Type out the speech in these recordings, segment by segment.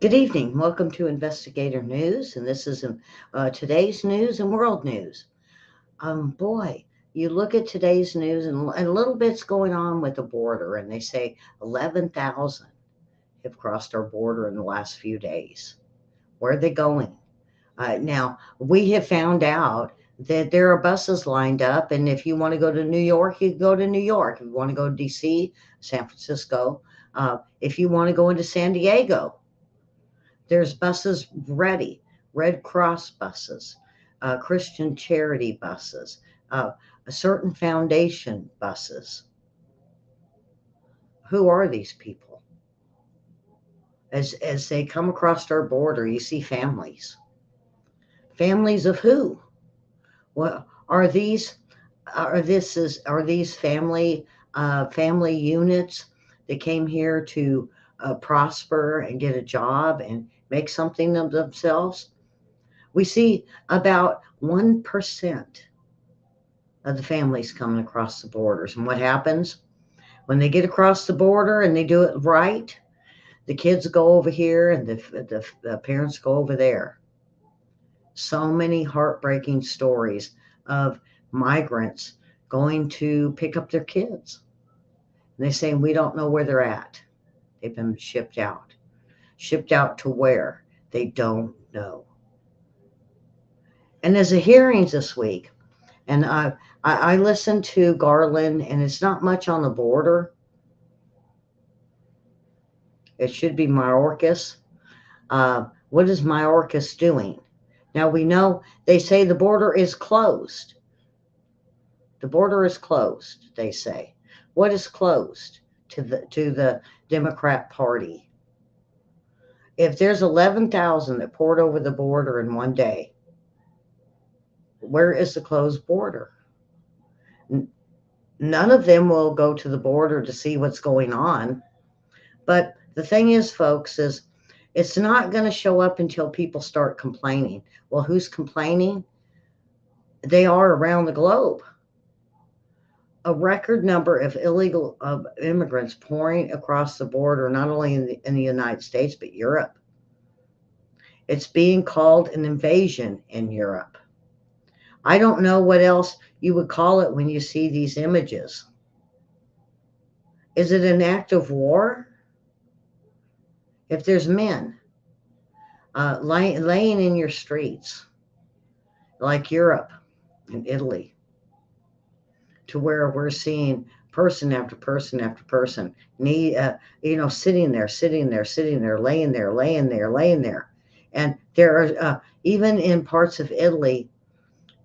Good evening. Welcome to Investigator News, and this is today's news and world news. Boy, you look at today's news, and a little bit's going on with the border, and they say 11,000 have crossed our border in the last few days. Where are they going? Now, we have found out that there are buses lined up, and if you want to go to New York, you can go to New York. If you want to go to DC, San Francisco, if you want to go into San Diego, there's buses ready, Red Cross buses, Christian charity buses, a certain foundation buses. Who are these people? As they come across our border, you see families. Families of who? Well, are these family units that came here to prosper and get a job and make something of themselves? We see about 1% of the families coming across the borders. And what happens? When they get across the border and they do it right, the kids go over here and the parents go over there. So many heartbreaking stories of migrants going to pick up their kids. And they say, we don't know where they're at. They've been shipped out. Shipped out to where? They don't know. And there's a hearings this week, and I listened to Garland, and it's not much on the border. It should be Mayorkas. What is Mayorkas doing? Now we know they say the border is closed. The border is closed, they say. What is closed to the Democrat Party? If there's 11,000 that poured over the border in one day, where is the closed border? None of them will go to the border to see what's going on. But the thing is, folks, is it's not going to show up until people start complaining. Well, who's complaining? They are around the globe. A record number of illegal immigrants pouring across the border, not only in the United States, but Europe. It's being called an invasion in Europe. I don't know what else you would call it when you see these images. Is it an act of war? If there's men laying in your streets, like Europe and Italy, to where we're seeing person after person after person, sitting there, laying there. And there are, even in parts of Italy,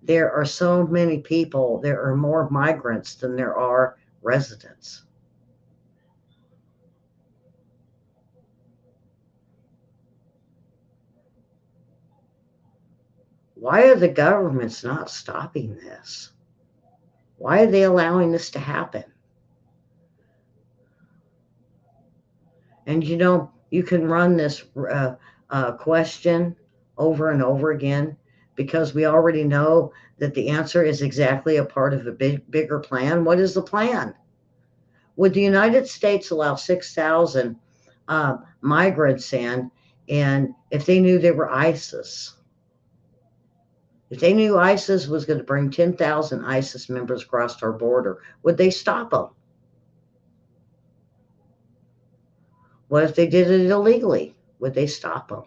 there are so many people, there are more migrants than there are residents. Why are the governments not stopping this? Why are they allowing this to happen? And you can run this question over and over again, because we already know that the answer is exactly a part of a bigger plan. What is the plan? Would the United States allow 6,000 migrants in, and if they knew they were ISIS? If they knew ISIS was going to bring 10,000 ISIS members across our border, would they stop them? What if they did it illegally? Would they stop them?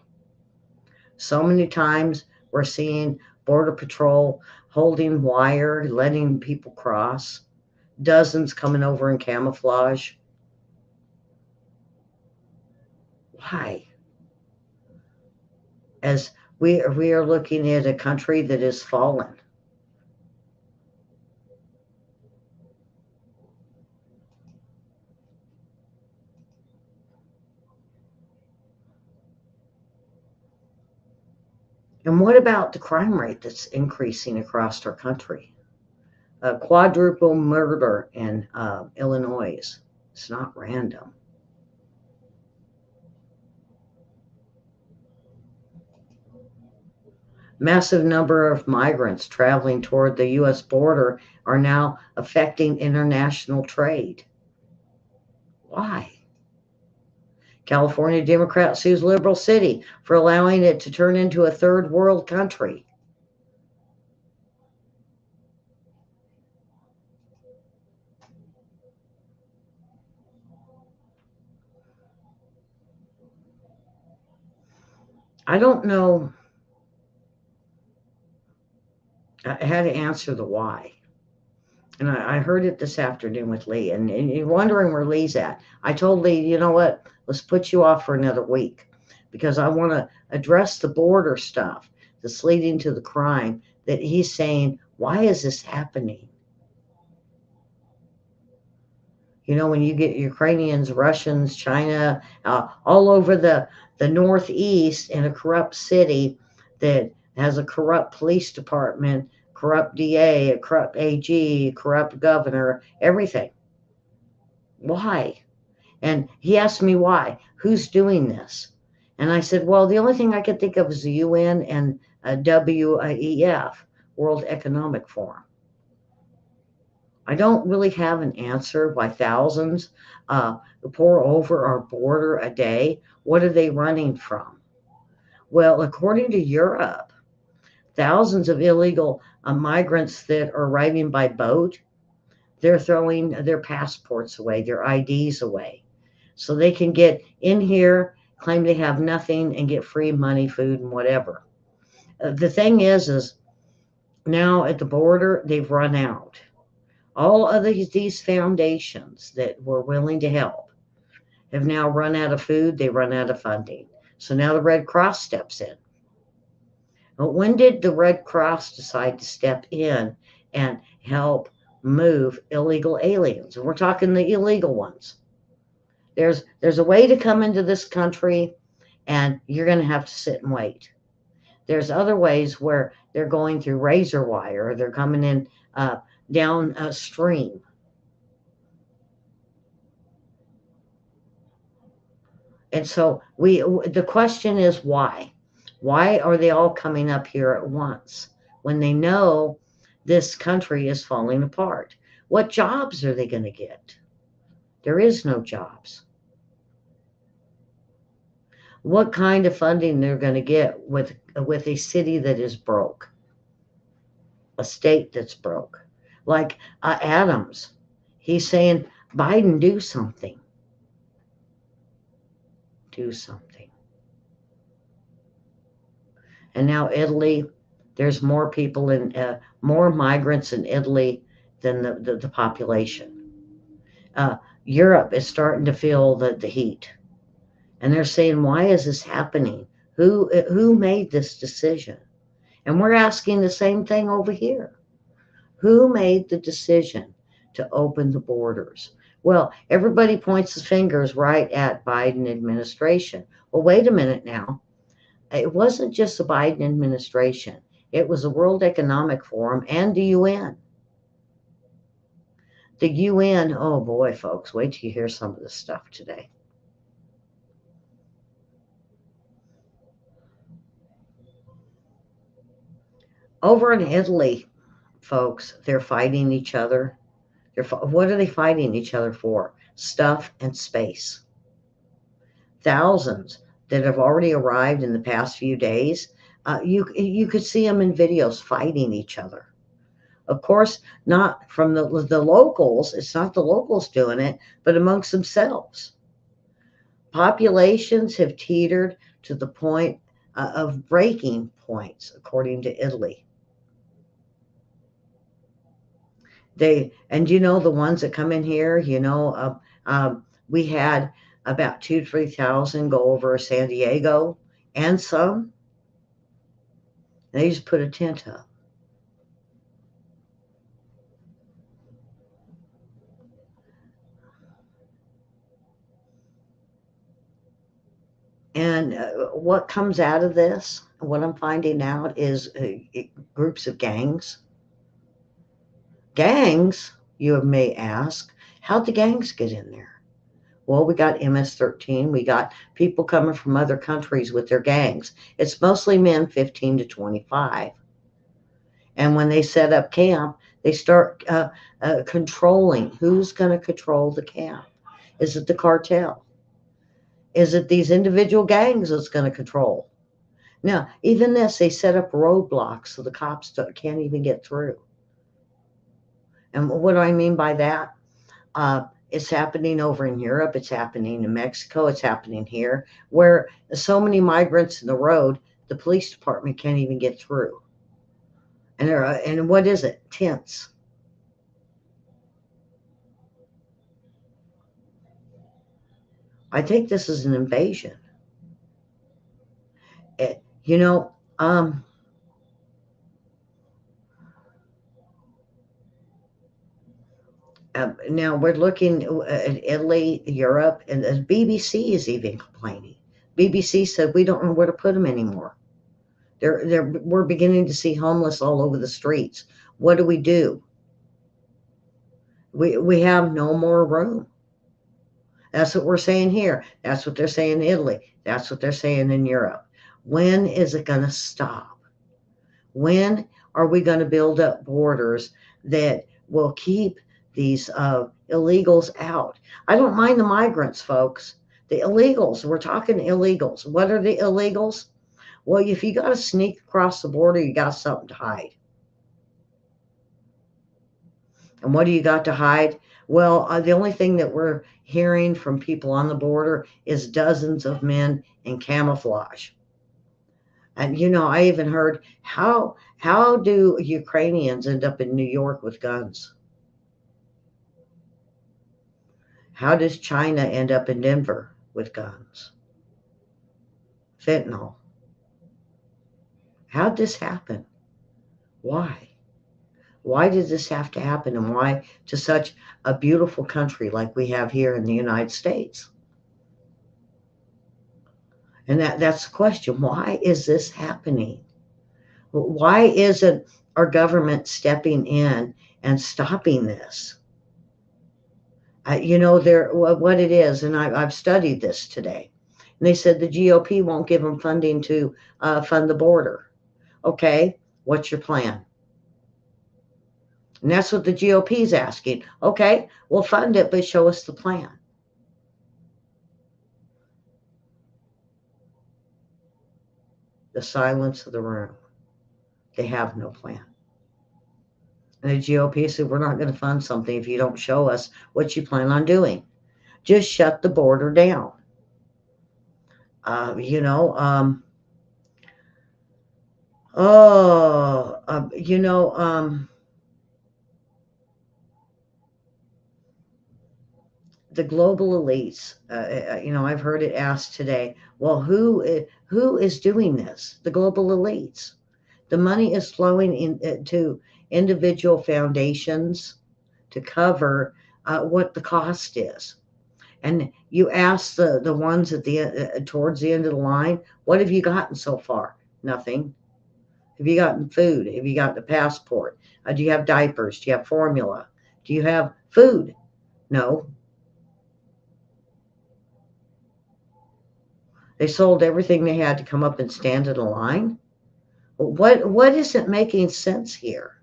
So many times we're seeing Border Patrol holding wire, letting people cross, dozens coming over in camouflage. Why? As we are looking at a country that is fallen. And what about the crime rate that's increasing across our country? A quadruple murder in Illinois. It's not random. Massive number of migrants traveling toward the U.S. border are now affecting international trade. Why? California Democrat sues liberal city for allowing it to turn into a third world country. I don't know how to answer the why. And I heard it this afternoon with Lee, and you're wondering where Lee's at. I told Lee, you know what? Let's put you off for another week because I want to address the border stuff that's leading to the crime that he's saying, why is this happening? You know, when you get Ukrainians, Russians, China, all over the Northeast in a corrupt city that has a corrupt police department, corrupt DA, a corrupt AG, corrupt governor, everything. Why? And he asked me why. Who's doing this? And I said, well, the only thing I could think of is the UN and WEF, World Economic Forum. I don't really have an answer why thousands pour over our border a day. What are they running from? Well, according to Europe, thousands of illegal migrants that are arriving by boat, they're throwing their passports away, their IDs away, so they can get in here, claim they have nothing, and get free money, food, and whatever. The thing is now at the border, they've run out. All of these foundations that were willing to help have now run out of food, they run out of funding. So now the Red Cross steps in. But when did the Red Cross decide to step in and help move illegal aliens? And we're talking the illegal ones. There's a way to come into this country and you're going to have to sit and wait. There's other ways where they're going through razor wire or they're coming in downstream. And so the question is why? Why are they all coming up here at once when they know this country is falling apart? What jobs are they going to get? There is no jobs. What kind of funding they're going to get with a city that is broke, a state that's broke? Like Adams, he's saying, Biden, do something. Do something. And now Italy, there's more people in more migrants in Italy than the population. Europe is starting to feel the heat, and they're saying, "Why is this happening? Who made this decision?" And we're asking the same thing over here. Who made the decision to open the borders? Well, everybody points the fingers right at Biden administration. Well, wait a minute now. It wasn't just the Biden administration. It was the World Economic Forum and the UN. The UN, oh boy, folks, wait till you hear some of this stuff today. Over in Italy, folks, they're fighting each other. What are they fighting each other for? Stuff and space. Thousands that have already arrived in the past few days. You could see them in videos fighting each other. Of course, not from the locals. It's not the locals doing it, but amongst themselves. Populations have teetered to the point of breaking points, according to Italy. And the ones that come in here, we had about 2,000 to 3,000 go over San Diego, and they just put a tent up. And what comes out of this, what I'm finding out is groups of gangs. Gangs, you may ask, how'd the gangs get in there? Well, we got MS-13. We got people coming from other countries with their gangs. It's mostly men 15 to 25. And when they set up camp, they start controlling. Who's going to control the camp? Is it the cartel? Is it these individual gangs that's going to control? Now, even this, they set up roadblocks so the cops can't even get through. And what do I mean by that? It's happening over in Europe. It's happening in Mexico. It's happening here, where so many migrants in the road, the police department can't even get through. And what is it? Tents. I think this is an invasion. You know, now we're looking at Italy, Europe, and the BBC is even complaining. BBC said we don't know where to put them anymore. We're beginning to see homeless all over the streets. What do we do? We have no more room. That's what we're saying here. That's what they're saying in Italy. That's what they're saying in Europe. When is it going to stop? When are we going to build up borders that will keep these illegals out? I don't mind the migrants, folks. The illegals, we're talking illegals. What are the illegals? Well, if you got to sneak across the border, you got something to hide. And what do you got to hide? Well, the only thing that we're hearing from people on the border is dozens of men in camouflage. And I even heard how do Ukrainians end up in New York with guns? How does China end up in Denver with guns? Fentanyl. How'd this happen? Why? Why did this have to happen, and why to such a beautiful country like we have here in the United States? And that's the question. Why is this happening? Why isn't our government stepping in and stopping this? What it is, and I've studied this today. And they said the GOP won't give them funding to fund the border. Okay, what's your plan? And that's what the GOP is asking. Okay, we'll fund it, but show us the plan. The silence of the room. They have no plan. And the GOP said, we're not going to fund something if you don't show us what you plan on doing. Just shut the border down. Uh, you know, um, oh, uh, you know, um, the global elites. I've heard it asked today. Well, who is doing this? The global elites. The money is flowing into individual foundations to cover what the cost is. And you ask the ones at the towards the end of the line, what have you gotten so far? Nothing. Have you gotten food? Have you gotten a passport? Do you have diapers? Do you have formula? Do you have food? No. They sold everything they had to come up and stand in a line. What isn't making sense here?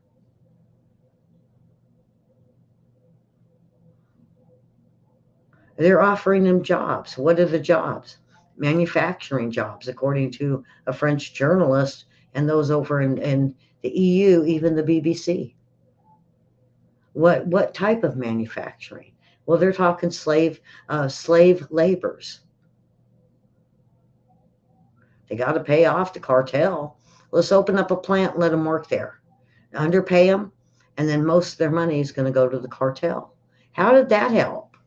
They're offering them jobs. What are the jobs? Manufacturing jobs, according to a French journalist and those over in the EU, even the BBC. What type of manufacturing? Well, they're talking slave laborers. They got to pay off the cartel. Let's open up a plant and let them work there. Underpay them, and then most of their money is going to go to the cartel. How did that help?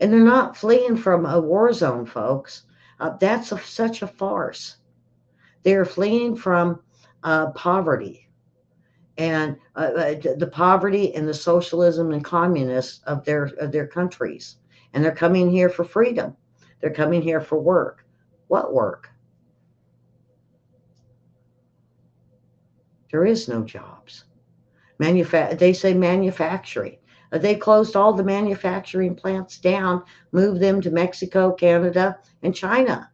And they're not fleeing from a war zone, folks. Such a farce. They're fleeing from poverty and the poverty and the socialism and communists of their countries. And they're coming here for freedom. They're coming here for work. What work? There is no jobs. They say manufacturing. They closed all the manufacturing plants down, moved them to Mexico, Canada, and China.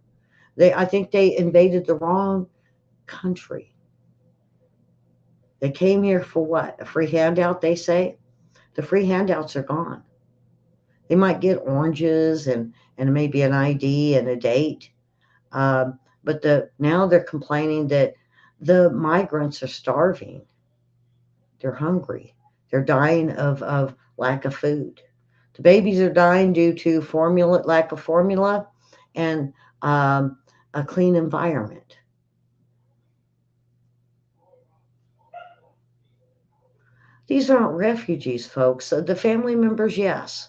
I think they invaded the wrong country. They came here for what? A free handout, they say? The free handouts are gone. They might get oranges and maybe an ID and a date. But now they're complaining that the migrants are starving. They're hungry. They're dying of lack of food. The babies are dying due to lack of formula and um, a clean environment. These aren't refugees, folks. The family members, yes.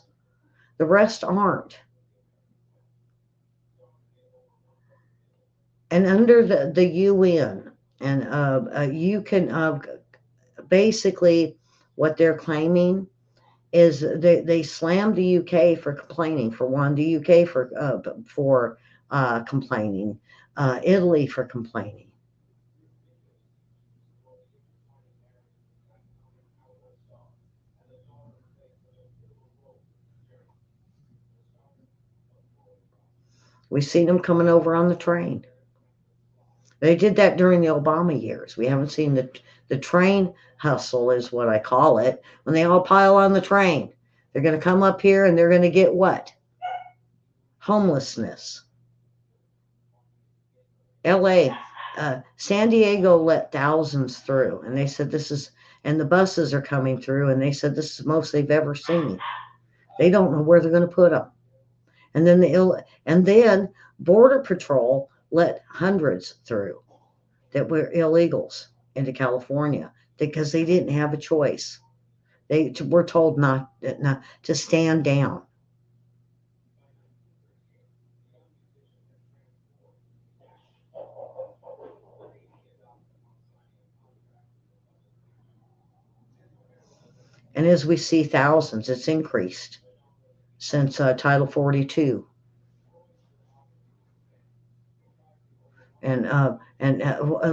The rest aren't. And under the UN, and you can basically what they're claiming is they slammed the UK for complaining. For one, the UK for complaining, Italy for complaining. We've seen them coming over on the train. They did that during the Obama years. We haven't seen the train hustle, is what I call it, when they all pile on the train. They're going to come up here and they're going to get what? Homelessness. LA, San Diego let thousands through, and they said this is, and the buses are coming through, and they said this is the most they've ever seen. They don't know where they're going to put them. And then Border Patrol let hundreds through that were illegals into California because they didn't have a choice. They were told not to stand down. And as we see thousands, it's increased since Title 42. And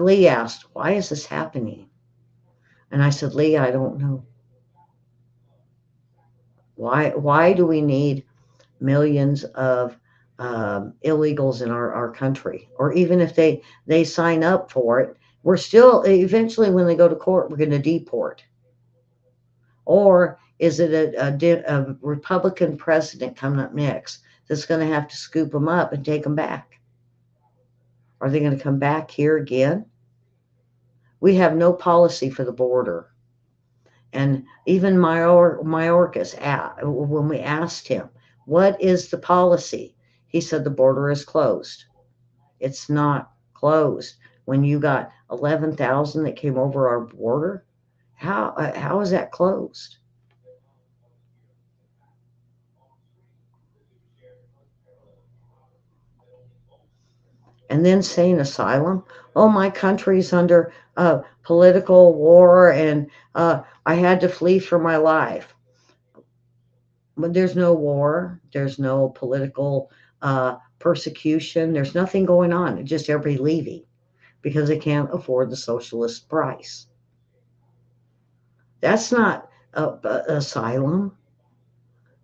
Lee asked, "Why is this happening?" And I said, "Lee, I don't know. Why do we need millions of illegals in our country? Or even if they sign up for it, we're still eventually when they go to court, we're going to deport. Or is it a Republican president coming up next that's going to have to scoop them up and take them back? Are they going to come back here again? We have no policy for the border. And even Mayorkas, when we asked him, what is the policy? He said the border is closed. It's not closed. When you got 11,000 that came over our border, how is that closed? And then saying asylum. Oh, my country's under political war, and I had to flee for my life. But there's no war, there's no political persecution, there's nothing going on. It's just everybody leaving because they can't afford the socialist price. That's not asylum.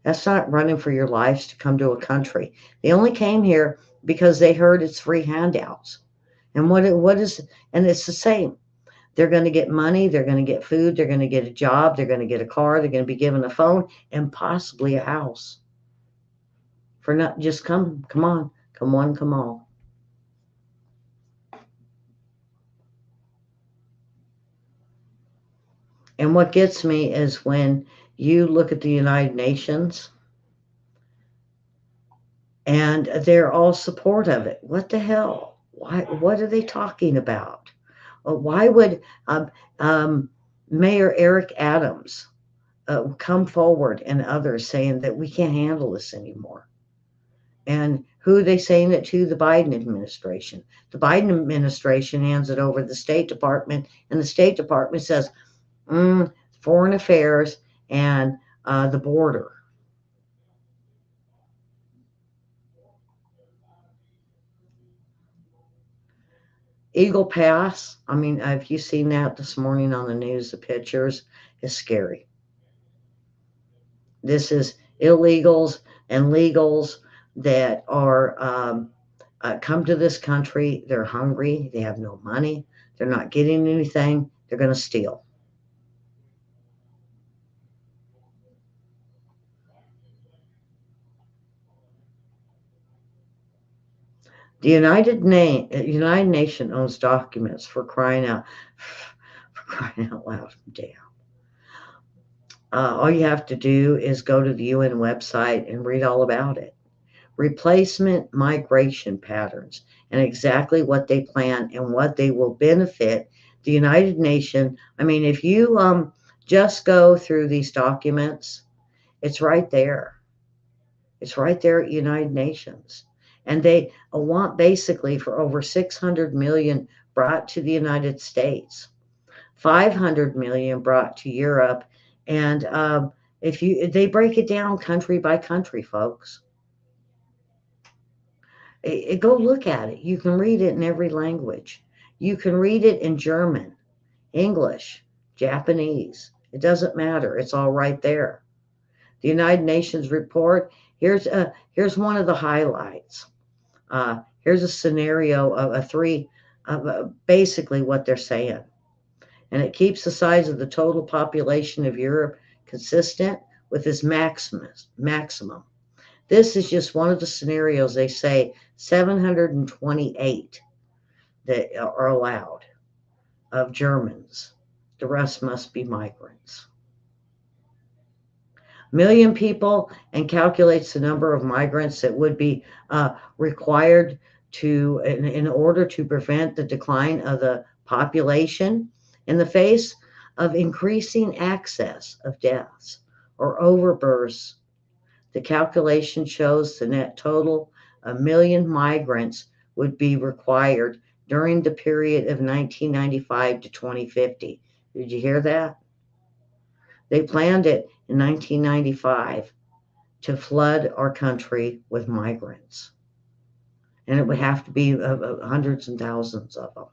That's not running for your lives to come to a country. They only came here because they heard it's free handouts. And what is, and it's the same. They're going to get money, they're going to get food, they're going to get a job, they're going to get a car, they're going to be given a phone, and possibly a house. For not just come on, come one, come all. And what gets me is when you look at the United Nations and they're all support of it. What the hell? Why? What are they talking about? Why would um, Mayor Eric Adams come forward and others saying that we can't handle this anymore? And who are they saying it to? The Biden administration. The Biden administration hands it over to the State Department, and the State Department says, foreign affairs and the border. Eagle Pass. I mean, have you seen that this morning on the news? The pictures is scary. This is illegals and legals that are come to this country. They're hungry. They have no money. They're not getting anything. They're going to steal. United Nations owns documents for crying out for crying out loud. Damn. All you have to do is go to the UN website and read all about it. Replacement migration patterns and exactly what they plan and what they will benefit the United Nations. I mean, if you just go through these documents, it's right there. It's right there at United Nations. And they want basically for over 600 million brought to the United States, 500 million brought to Europe. And if you, they break it down country by country, folks. Go look at it. You can read it in every language. You can read it in German, English, Japanese. It doesn't matter. It's all right there. The United Nations report. Here's one of the highlights. Here's a scenario of a three of basically what they're saying, and it keeps the size of the total population of Europe consistent with its maximum. This is just one of the scenarios. They say 728 that are allowed of Germans. The rest must be migrants. Million people and calculates the number of migrants that would be required in order to prevent the decline of the population in the face of increasing access of deaths or overbursts. The calculation shows the net total of million migrants would be required during the period of 1995 to 2050. Did you hear that? They planned it in 1995 to flood our country with migrants. And it would have to be hundreds and thousands of them.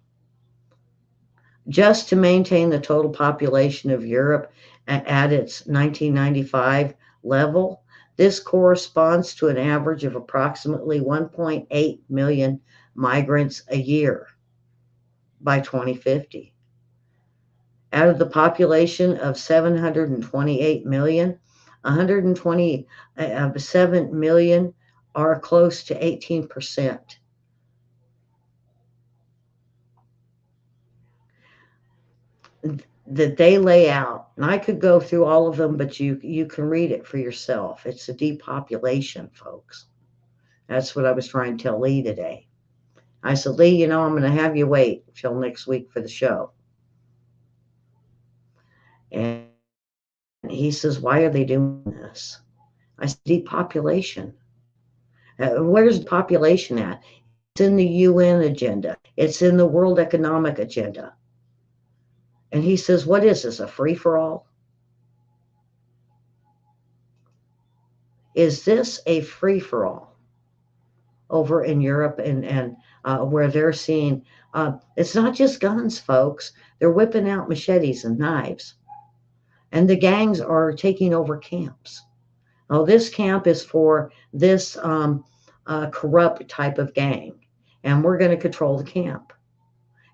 Just to maintain the total population of Europe at its 1995 level, this corresponds to an average of approximately 1.8 million migrants a year by 2050. Out of the population of 728 million, 127 million are close to 18%. That they lay out. And I could go through all of them, but you can read it for yourself. It's a depopulation, folks. That's what I was trying to tell Lee today. I said, Lee, I'm going to have you wait till next week for the show. And he says, why are they doing this? I said, depopulation. Where's the population at? It's in the UN agenda. It's in the World Economic Agenda. And he says, what is this, a free-for-all? Is this a free-for-all over in Europe and where they're seeing, it's not just guns, folks. They're whipping out machetes and knives. And the gangs are taking over camps. Oh, this camp is for this corrupt type of gang, and we're going to control the camp.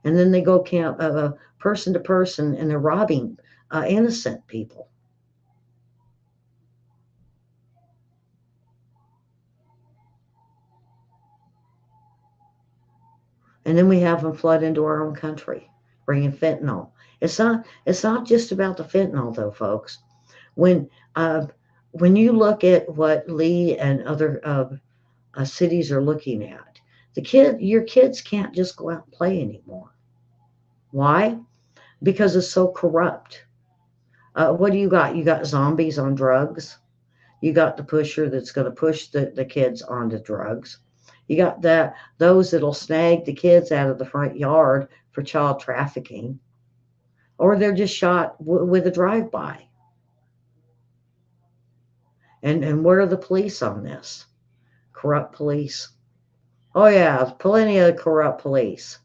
And then they go camp person to person, and they're robbing innocent people. And then we have them flood into our own country, bringing fentanyl. It's not just about the fentanyl, though, folks. When uh, when you look at what Lee and other cities are looking at, your kids can't just go out and play anymore. Why? Because it's so corrupt. What do you got? You got zombies on drugs. You got the pusher that's going to push the kids onto drugs. You got those that'll snag the kids out of the front yard for child trafficking, or they're just shot with a drive-by. And where are the police on this? Corrupt police. Oh yeah, plenty of corrupt police.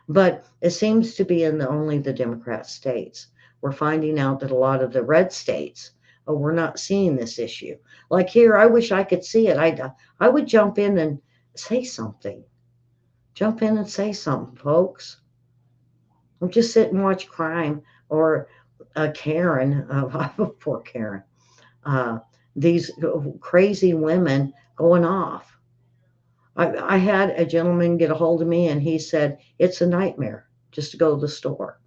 But it seems to be in only the Democrat states. We're finding out that a lot of the red states, oh, we're not seeing this issue. Like here, I wish I could see it. I would jump in and say something. Jump in and say something, folks. Don't just sit and watch crime or Karen, poor Karen. Uh, these crazy women going off. I had a gentleman get a hold of me and he said, it's a nightmare just to go to the store.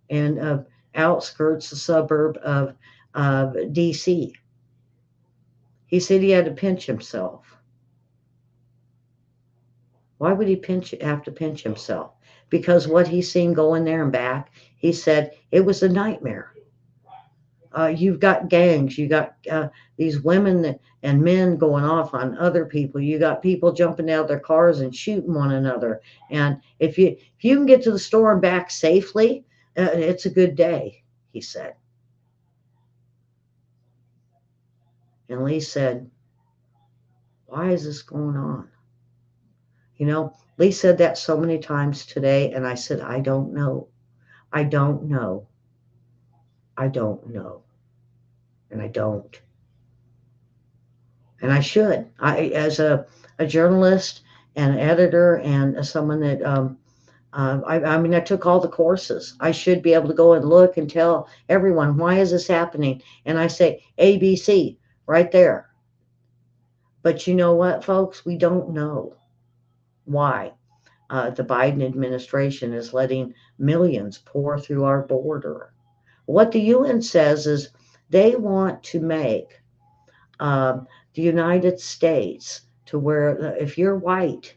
And outskirts, the suburb of DC. He said he had to pinch himself. Why would he have to pinch himself? Because what he's seen going there and back, he said it was a nightmare. You've got gangs, you got these women and men going off on other people. You got people jumping out of their cars and shooting one another. And if you can get to the store and back safely, it's a good day, he said. And Lee said, why is this going on? Lee said that so many times today, and I said, I don't know. I don't know. I don't know. And I don't. And I should. As a journalist and editor and someone that, I mean, I took all the courses. I should be able to go and look and tell everyone, why is this happening? And I say, ABC, right there. But you know what, folks? We don't know why. The Biden administration is letting millions pour through our border. What the UN says is they want to make the United States to where if you're white,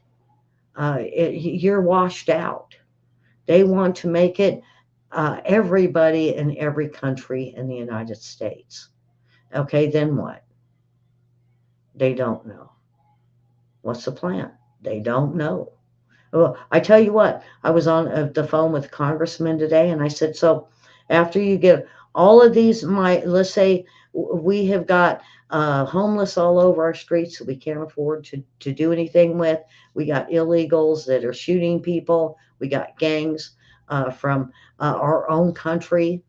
you're washed out. They want to make it everybody in every country in the United States. Okay, then what? They don't know. What's the plan? They don't know. Well, I tell you what, I was on the phone with a congressman today, and I said, so after you get all of these, let's say we have got homeless all over our streets that we can't afford to do anything with. We got illegals that are shooting people. We got gangs from our own country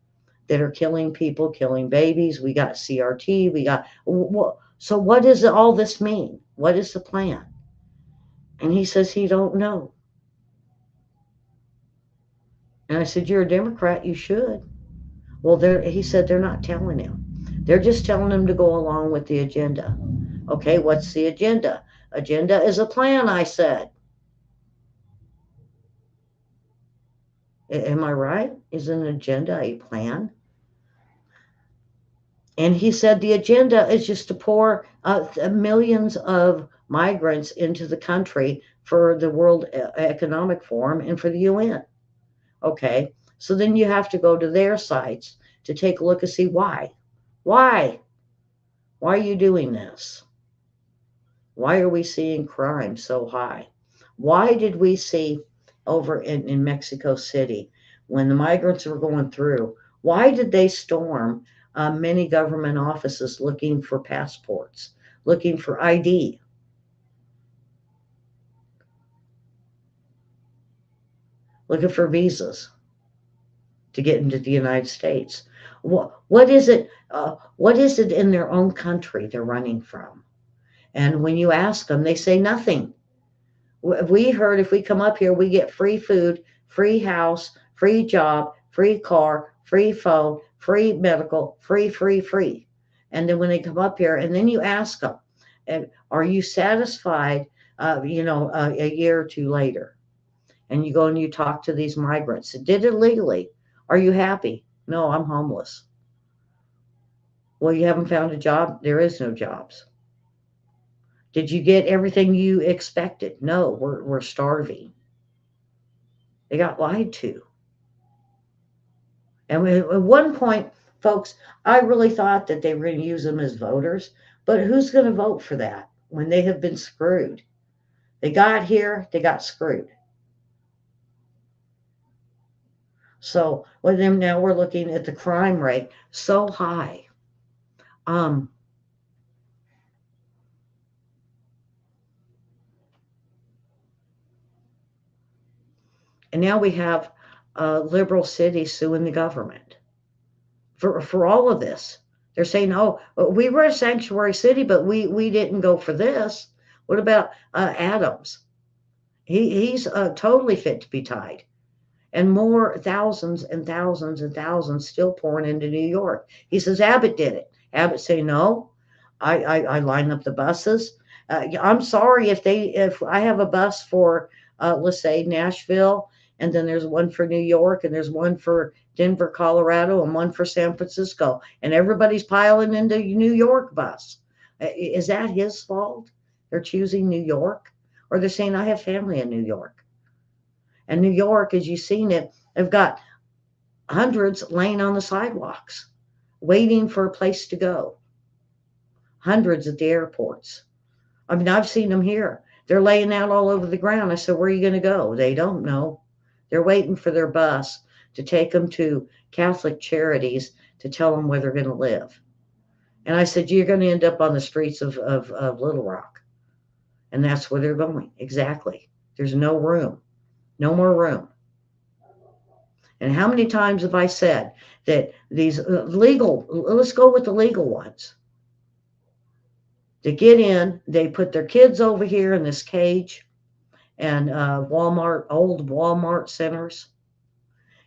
that are killing people, killing babies. We got CRT. We got, so what does all this mean? What is the plan? And he says he don't know. And I said, you're a Democrat, you should. Well, he said they're not telling him. They're just telling him to go along with the agenda. Okay, what's the agenda? Agenda is a plan, I said. Am I right? Is an agenda a plan? And he said the agenda is just to pour millions of migrants into the country for the World Economic Forum and for the UN. Okay, so then you have to go to their sites to take a look and see why. Why? Why are you doing this? Why are we seeing crime so high? Why did we see over in Mexico City when the migrants were going through? Why did they storm many government offices looking for passports, looking for ID? Looking for visas to get into the United States. What is it? What is it in their own country they're running from? And when you ask them, they say nothing. We heard if we come up here, we get free food, free house, free job, free car, free phone, free medical, free, free, free. And then when they come up here, and then you ask them, are you satisfied? A year or two later, and you go and you talk to these migrants that did it legally. Are you happy? No, I'm homeless. Well, you haven't found a job. There is no jobs. Did you get everything you expected? No, we're starving. They got lied to. And at one point, folks, I really thought that they were going to use them as voters, but who's going to vote for that when they have been screwed? They got here, they got screwed. So with them now, we're looking at the crime rate so high. And now we have liberal cities suing the government for all of this. They're saying, oh, we were a sanctuary city, but we didn't go for this. What about Adams? He's totally fit to be tied. And more thousands and thousands and thousands still pouring into New York. He says Abbott did it. Abbott say, no, I line up the buses. I'm sorry if I have a bus for, let's say Nashville, and then there's one for New York, and there's one for Denver, Colorado, and one for San Francisco, and everybody's piling into New York bus. Is that his fault? They're choosing New York, or they're saying I have family in New York, and New York, as you've seen it, they've got hundreds laying on the sidewalks, waiting for a place to go. Hundreds at the airports. I mean, I've seen them here. They're laying out all over the ground. I said, "Where are you going to go?" They don't know. They're waiting for their bus to take them to Catholic charities to tell them where they're going to live. And I said, "You're going to end up on the streets of Little Rock." And that's where they're going. Exactly. There's no room, no more room. And how many times have I said that these legal, let's go with the legal ones, to get in, they put their kids over here in this cage and Walmart, old Walmart centers.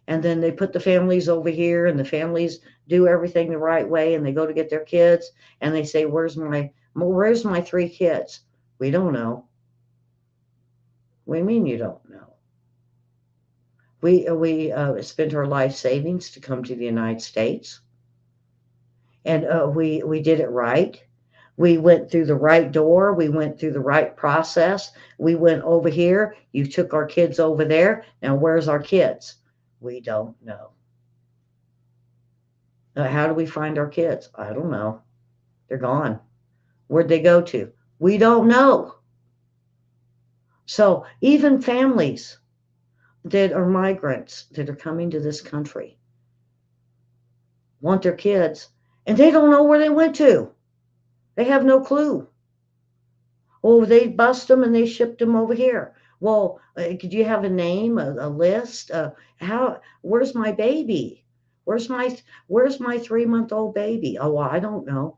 And then they put the families over here, and the families do everything the right way, and they go to get their kids, and they say, "Where's my three kids?" We don't know. What do you mean you don't know? We spent our life savings to come to the United States, and we did it right. We went through the right door. We went through the right process. We went over here. You took our kids over there. Now, where's our kids? We don't know. How do we find our kids? I don't know. They're gone. Where'd they go to? We don't know. So, even families that are migrants that are coming to this country want their kids, and they don't know where they went to. They have no clue. Oh, they bust them and they shipped them over here. Well, could you have a name, a list? Where's my baby? Where's my where's my 3 month old baby? Oh, well, I don't know.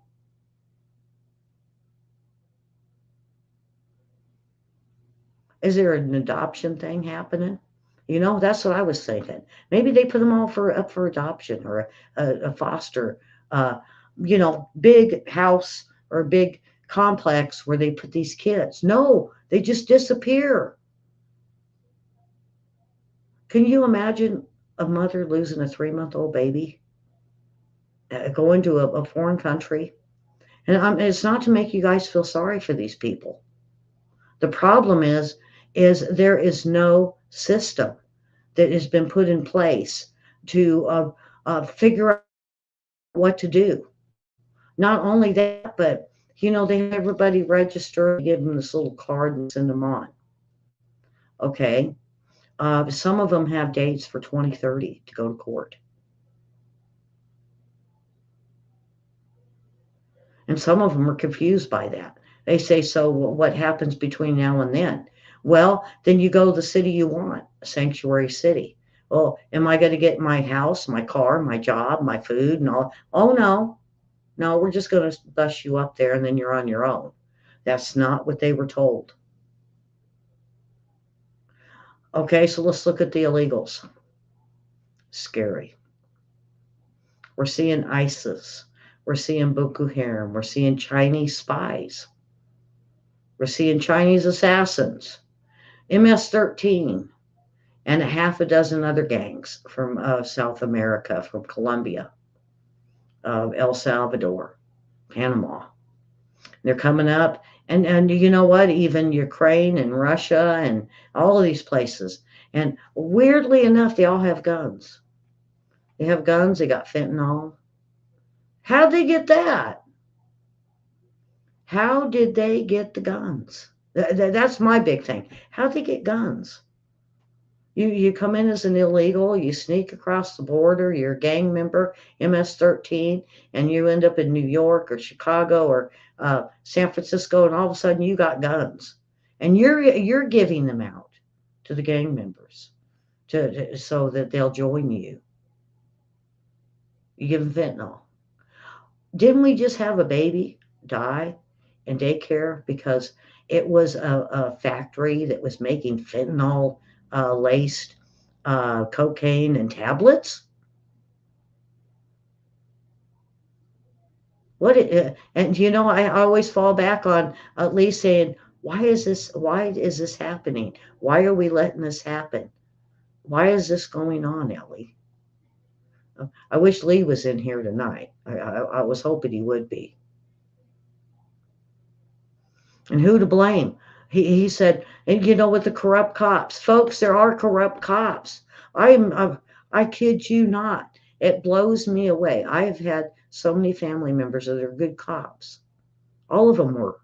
Is there an adoption thing happening? That's what I was thinking. Maybe they put them all up for adoption, or a foster, uh, big house or big complex where they put these kids. No, they just disappear. Can you imagine a mother losing a 3 month old baby, going to a foreign country? And it's not to make you guys feel sorry for these people. The problem is there is no system that has been put in place to figure out what to do. Not only that, but they have everybody register, give them this little card and send them on. Okay, some of them have dates for 2030 to go to court, and some of them are confused by that. They say, "So what happens between now and then?" Well, then you go to the city you want, a sanctuary city. Well, am I going to get my house, my car, my job, my food, and all? Oh no, no, we're just going to bus you up there and then you're on your own. That's not what they were told. Okay, so let's look at the illegals. Scary. We're seeing ISIS. We're seeing Boko Haram. We're seeing Chinese spies. We're seeing Chinese assassins. MS-13 and a half a dozen other gangs from South America, from Colombia, El Salvador, Panama. They're coming up, and you know what? Even Ukraine and Russia and all of these places. And weirdly enough, they all have guns. They have guns. They got fentanyl. How'd they get that? How did they get the guns? That's my big thing. How'd they get guns? You come in as an illegal, you sneak across the border, you're a gang member, MS-13, and you end up in New York or Chicago or San Francisco, and all of a sudden you got guns, and you're giving them out to the gang members so that they'll join you. You give them fentanyl. Didn't we just have a baby die in daycare because it was a factory that was making fentanyl laced cocaine and tablets? And I always fall back on at least saying, why is this happening? Why are we letting this happen? Why is this going on, Ellie? I wish Lee was in here tonight. I was hoping he would be. And who to blame? He said, and with the corrupt cops, folks, there are corrupt cops. I kid you not. It blows me away. I have had so many family members that are good cops. All of them were.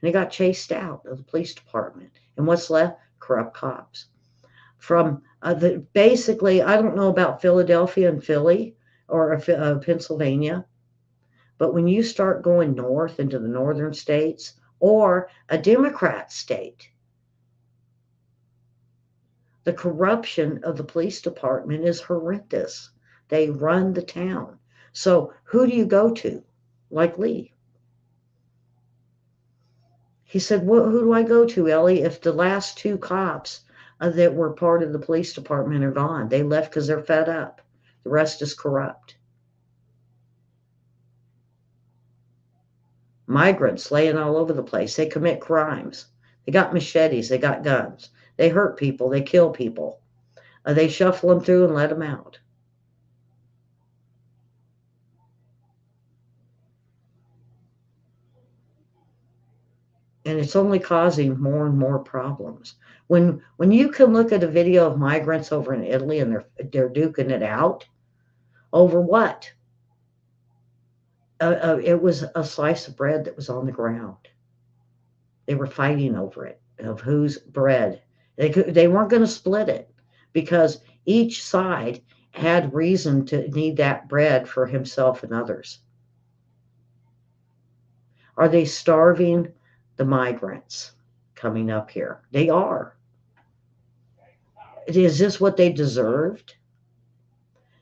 And they got chased out of the police department. And what's left? Corrupt cops. From basically, I don't know about Philadelphia and Philly or Pennsylvania, but when you start going north into the northern states or a Democrat state, the corruption of the police department is horrendous. They run the town. So who do you go to? Like Lee. He said, well, who do I go to, Ellie, if the last two cops that were part of the police department are gone? They left because they're fed up. The rest is corrupt. Migrants laying all over the place. They commit crimes. They got machetes. They got guns. They hurt people. They kill people. They shuffle them through and let them out. And it's only causing more and more problems. When you can look at a video of migrants over in Italy and they're duking it out over what? It was a slice of bread that was on the ground. They were fighting over it, of whose bread. They weren't going to split it because each side had reason to need that bread for himself and others. Are they starving the migrants coming up here? They are. Is this what they deserved?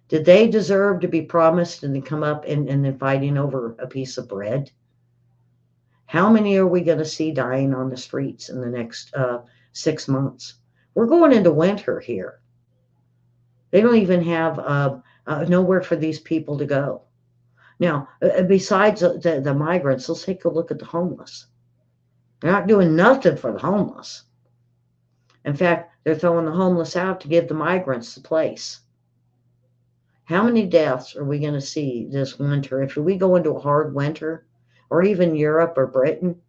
Did they deserve to be promised and then come up and then fighting over a piece of bread? How many are we going to see dying on the streets in the next 6 months? We're going into winter here. They don't even have nowhere for these people to go. Now, besides the migrants, let's take a look at the homeless. They're not doing nothing for the homeless. In fact, they're throwing the homeless out to give the migrants the place. How many deaths are we going to see this winter? If we go into a hard winter, or even Europe or Britain,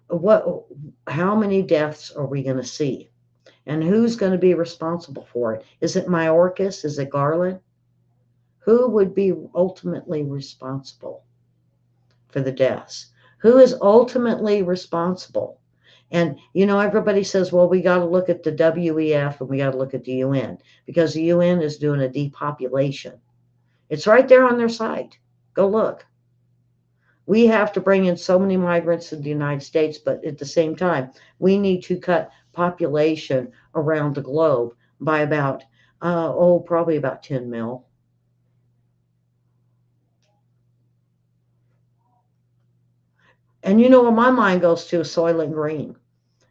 how many deaths are we going to see? And who's going to be responsible for it? Is it Mayorkas? Is it Garland? Who would be ultimately responsible for the deaths? Who is ultimately responsible? And, everybody says, well, we got to look at the WEF and we got to look at the UN because the UN is doing a depopulation. It's right there on their site. Go look. We have to bring in so many migrants in the United States, but at the same time, we need to cut population around the globe by about, probably about 10 mil. And what my mind goes to is Soylent Green.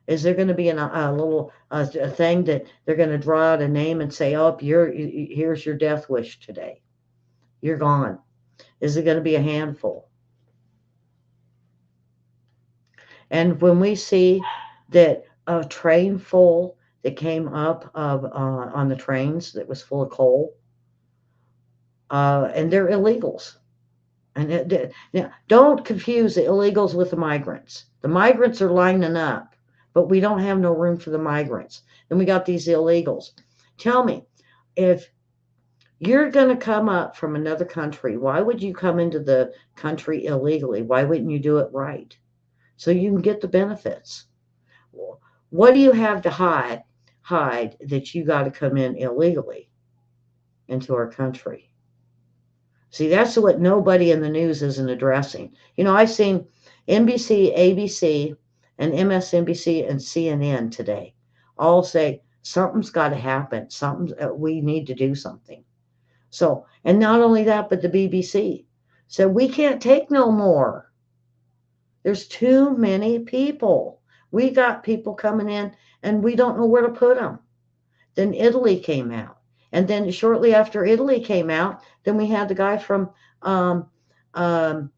Is there going to be a little thing that they're going to draw out a name and say, oh, here's your death wish today. You're gone. Is it going to be a handful? And when we see that a train full that came up on the trains that was full of coal, and they're illegals. And now, don't confuse the illegals with the migrants. The migrants are lining up, but we don't have no room for the migrants. Then we got these illegals. Tell me, if you're going to come up from another country, why would you come into the country illegally? Why wouldn't you do it right? So you can get the benefits. What do you have to hide that you got to come in illegally into our country? See, that's what nobody in the news isn't addressing. I've seen NBC, ABC, and MSNBC and CNN today all say something's got to happen. We need to do something. So, and not only that, but the BBC said we can't take no more. There's too many people. We got people coming in and we don't know where to put them. Then Italy came out. And then shortly after Italy came out, then we had the guy from um, um,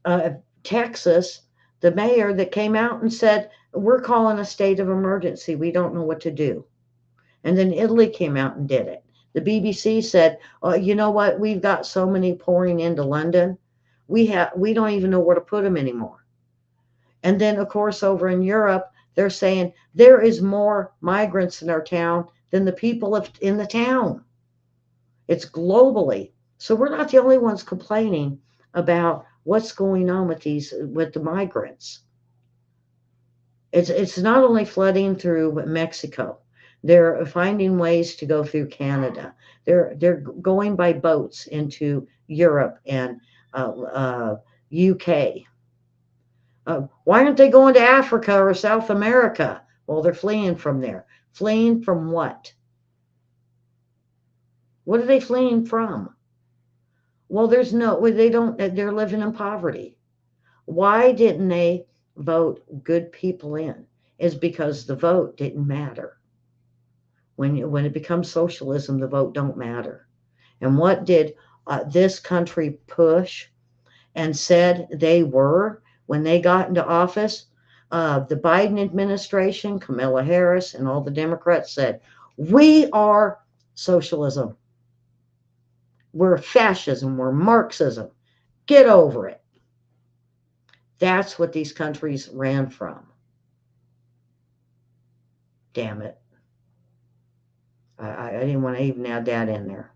uh, Texas, the mayor that came out and said, "We're calling a state of emergency. We don't know what to do." And then Italy came out and did it. The BBC said, "Oh, you know what? We've got so many pouring into London. We don't even know where to put them anymore." And then, of course, over in Europe, they're saying there is more migrants in our town than the people in the town. It's globally. So we're not the only ones complaining about what's going on with the migrants. It's not only flooding through Mexico. They're finding ways to go through Canada. They're going by boats into Europe and UK. Why aren't they going to Africa or South America? Well, they're fleeing from there. Fleeing from what? What are they fleeing from? Well, there's no, well, they don't, they're living in poverty. Why didn't they vote good people in? Is because the vote didn't matter. When it becomes socialism, the vote don't matter. And what did this country push and said they were when they got into office? The Biden administration, Kamala Harris, and all the Democrats said, "We are socialism. We're fascism. We're Marxism. Get over it." That's what these countries ran from. Damn it. I didn't want to even add that in there.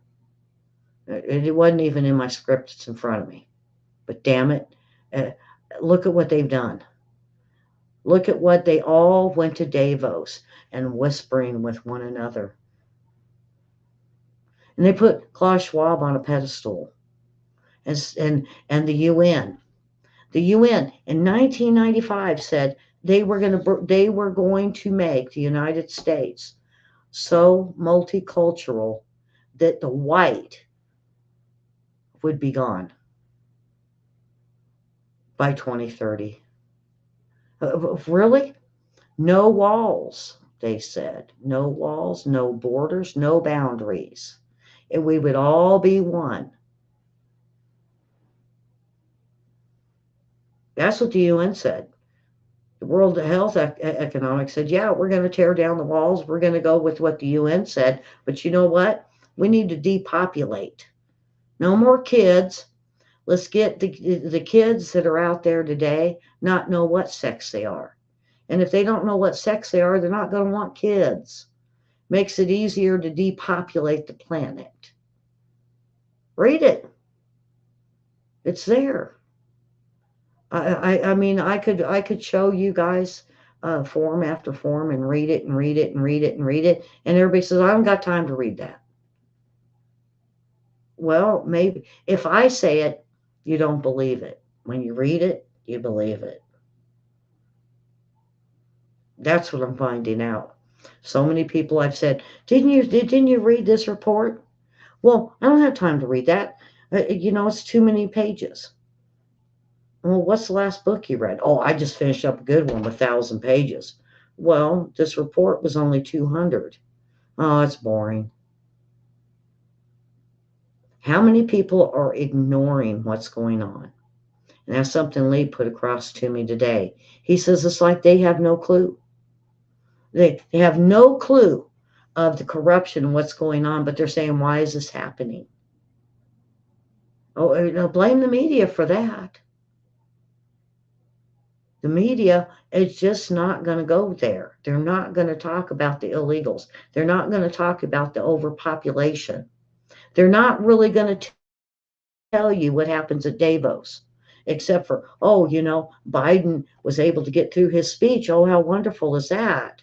It wasn't even in my script. It's in front of me. But damn it, uh, look at what they've done. Look at what they all went to Davos and whispering with one another. And they put Klaus Schwab on a pedestal. And the UN. The UN in 1995 said they were going to make the United States so multicultural that the white would be gone by 2030. Really? No walls, they said. No walls, no borders, no boundaries. And we would all be one. That's what the UN said. The World Health Economics said, yeah, we're going to tear down the walls. We're going to go with what the UN said. But you know what? We need to depopulate. No more kids. Let's get the kids that are out there today not know what sex they are. And if they don't know what sex they are, they're not going to want kids. Makes it easier to depopulate the planet. Read it. It's there. I mean, I could show you guys form after form and read it and read it and read it and read it, and everybody says I haven't got time to read that. Well, maybe if I say it, you don't believe it. When you read it, you believe it. That's what I'm finding out. So many people I've said, didn't you read this report? Well, I don't have time to read that. It's too many pages. Well, what's the last book you read? Oh, I just finished up a good one with 1,000 pages. Well, this report was only 200. Oh, it's boring. How many people are ignoring what's going on? And that's something Lee put across to me today. He says it's like they have no clue. They have no clue of the corruption and what's going on, but they're saying, why is this happening? Oh, blame the media for that. The media is just not going to go there. They're not going to talk about the illegals. They're not going to talk about the overpopulation. They're not really going to tell you what happens at Davos, except for, oh, Biden was able to get through his speech. Oh, how wonderful is that?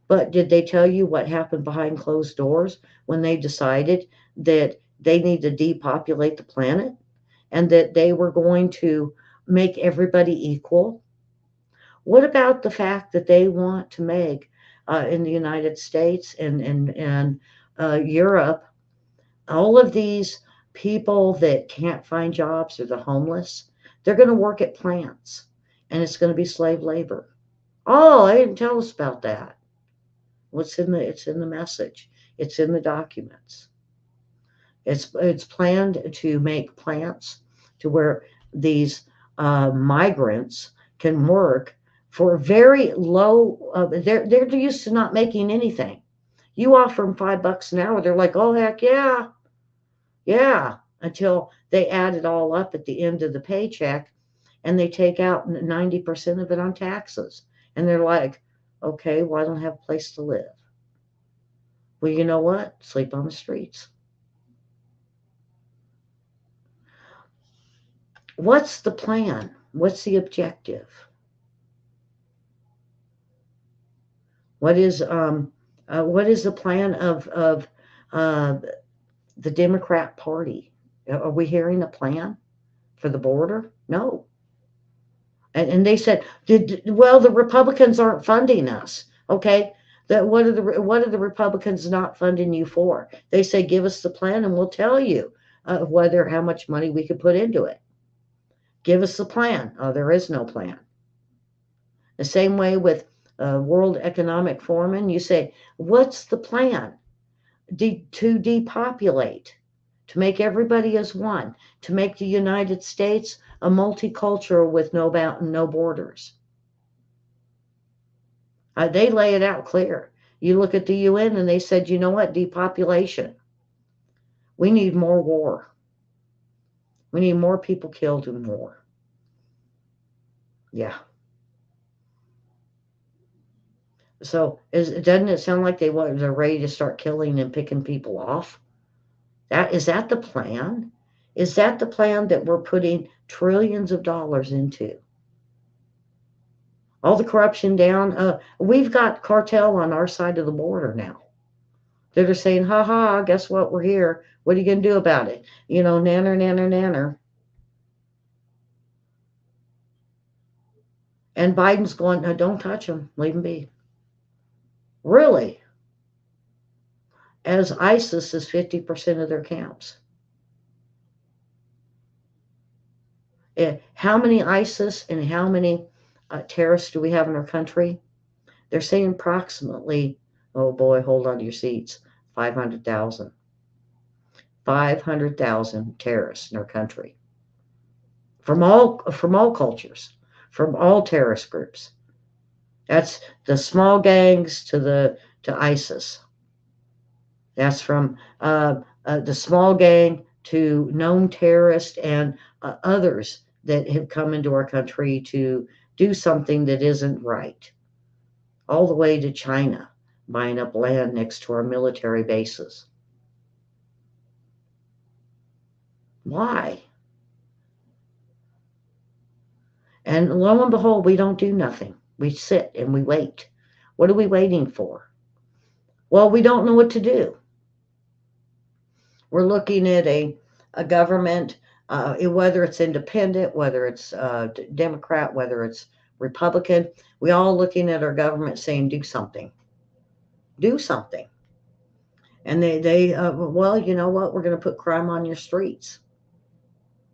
But did they tell you what happened behind closed doors when they decided that they need to depopulate the planet and that they were going to make everybody equal? What about the fact that they want to make in the United States and Europe, all of these people that can't find jobs or the homeless, they're going to work at plants and it's going to be slave labor. Oh, they didn't tell us about that. It's in the message. It's in the documents. It's planned to make plants to where these migrants can work for very low. They're used to not making anything. You offer them $5 an hour, they're like, oh heck yeah, yeah. Until they add it all up at the end of the paycheck, and they take out 90% of it on taxes, and they're like, okay, well I don't have a place to live. Well, you know what? Sleep on the streets. What's the plan? What's the objective? What is the plan of uh, the Democrat Party? Are we hearing a plan for the border? No. And they said, well, the Republicans aren't funding us. Okay, that what are the Republicans not funding you for? They say, give us the plan and we'll tell you whether how much money we could put into it. Give us the plan. Oh, there is no plan. The same way with World Economic Forum, you say, what's the plan? To depopulate, to make everybody as one, to make the United States a multicultural with no borders. They lay it out clear. You look at the UN and they said, you know what, depopulation. We need more war. We need more people killed in war. Yeah. So doesn't it sound like they're ready to start killing and picking people off? That the plan? Is that the plan that we're putting trillions of dollars into? All the corruption down. We've got cartel on our side of the border now. They're saying, ha ha, guess what? We're here. What are you going to do about it? Nanner, nanner, nanner. And Biden's going, no, don't touch them. Leave them be. Really? As ISIS is 50% of their camps. How many ISIS and how many terrorists do we have in our country? They're saying approximately, oh boy, hold on to your seats, 500,000. 500,000 terrorists in our country. From all cultures, from all terrorist groups. That's the small gangs to ISIS. That's from the small gang to known terrorists and others that have come into our country to do something that isn't right. All the way to China, buying up land next to our military bases. Why? And lo and behold, we don't do nothing. We sit and we wait. What are we waiting for? Well, we don't know what to do. We're looking at a government, whether it's independent, whether it's Democrat, whether it's Republican, we all looking at our government saying, do something. Do something. And well, you know what? We're going to put crime on your streets.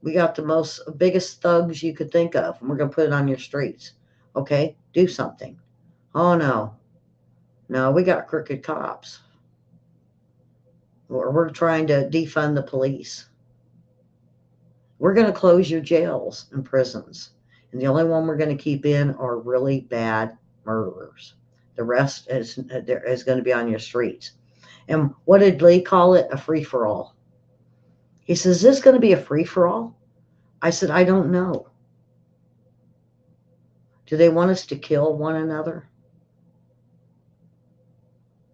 We got the biggest thugs you could think of, and we're going to put it on your streets. Okay? Do something. Oh, no. No, we got crooked cops. We're trying to defund the police. We're going to close your jails and prisons. And the only one we're going to keep in are really bad murderers. The rest is going to be on your streets. And what did Lee call it? A free-for-all. He says, is this going to be a free-for-all? I said, I don't know. Do they want us to kill one another?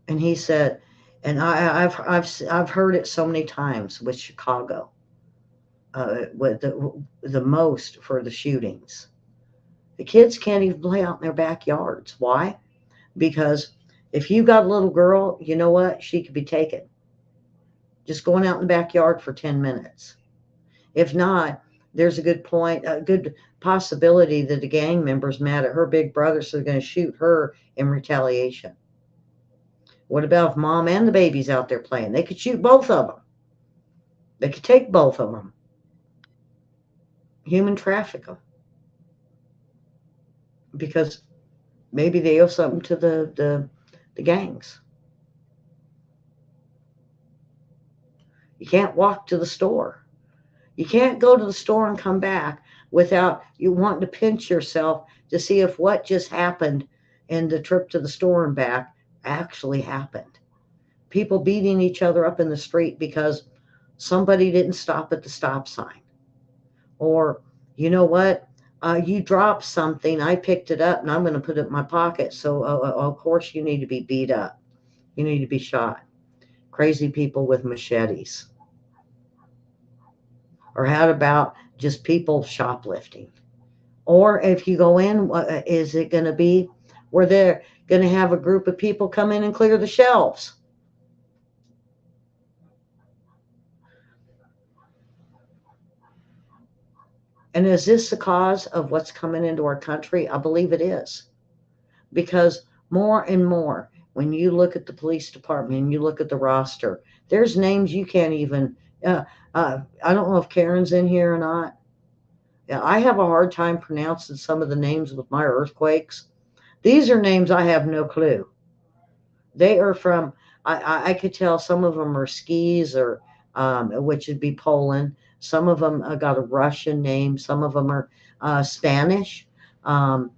And he said, and I've heard it so many times with Chicago, with the most for the shootings. The kids can't even play out in their backyards. Why? Because if you got a little girl, you know what? She could be taken. Just going out in the backyard for 10 minutes. If not, there's a good possibility that the gang member's mad at her big brother, so they're going to shoot her in retaliation. What about if mom and the baby's out there playing? They could shoot both of them. They could take both of them. Human traffic them. Because maybe they owe something to the gangs. You can't walk to the store. You can't go to the store and come back without you wanting to pinch yourself to see if what just happened in the trip to the store and back actually happened. People beating each other up in the street because somebody didn't stop at the stop sign. Or, you know what? You dropped something. I picked it up and I'm going to put it in my pocket. So, of course, you need to be beat up. You need to be shot. Crazy people with machetes. Or how about just people shoplifting? Or if you go in, is it going to be where they're going to have a group of people come in and clear the shelves? And is this the cause of what's coming into our country? I believe it is. Because more and more, when you look at the police department and you look at the roster, there's names you can't even. I don't know if Karen's in here or not. Yeah, I have a hard time pronouncing some of the names with my earthquakes. These are names I have no clue. They are from. I could tell some of them are skis or which would be Poland. Some of them got a Russian name. Some of them are Spanish. Um,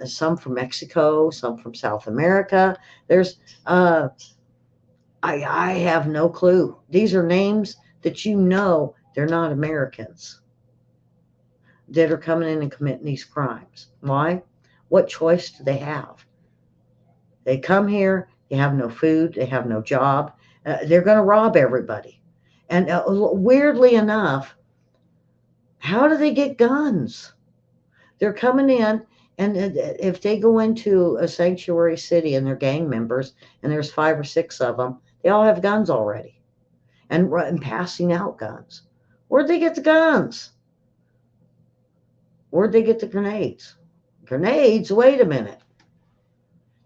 some from Mexico, some from South America. There's, uh, I have no clue. These are names that you know they're not Americans that are coming in and committing these crimes. Why? What choice do they have? They come here, they have no food, they have no job, they're going to rob everybody. And weirdly enough, how do they get guns? They're coming in, and if they go into a sanctuary city and they're gang members, and there's 5 or 6 of them, they all have guns already, and passing out guns. Where'd they get the guns? Where'd they get the grenades? Grenades? Wait a minute.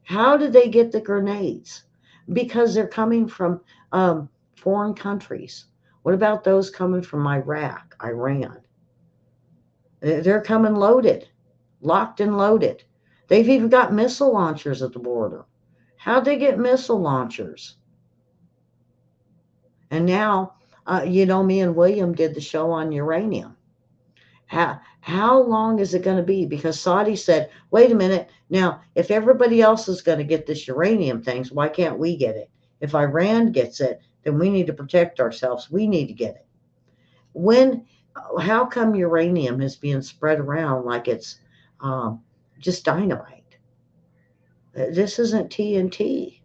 How did they get the grenades? Because they're coming from foreign countries. What about those coming from Iraq, Iran? They're coming loaded, locked and loaded. They've even got missile launchers at the border. How'd they get missile launchers? And now, me and William did the show on uranium. How long is it going to be? Because Saudi said, wait a minute, now, if everybody else is going to get this uranium things, why can't we get it? If Iran gets it, then we need to protect ourselves. We need to get it. When, how come uranium is being spread around like it's um, just dynamite? This isn't TNT.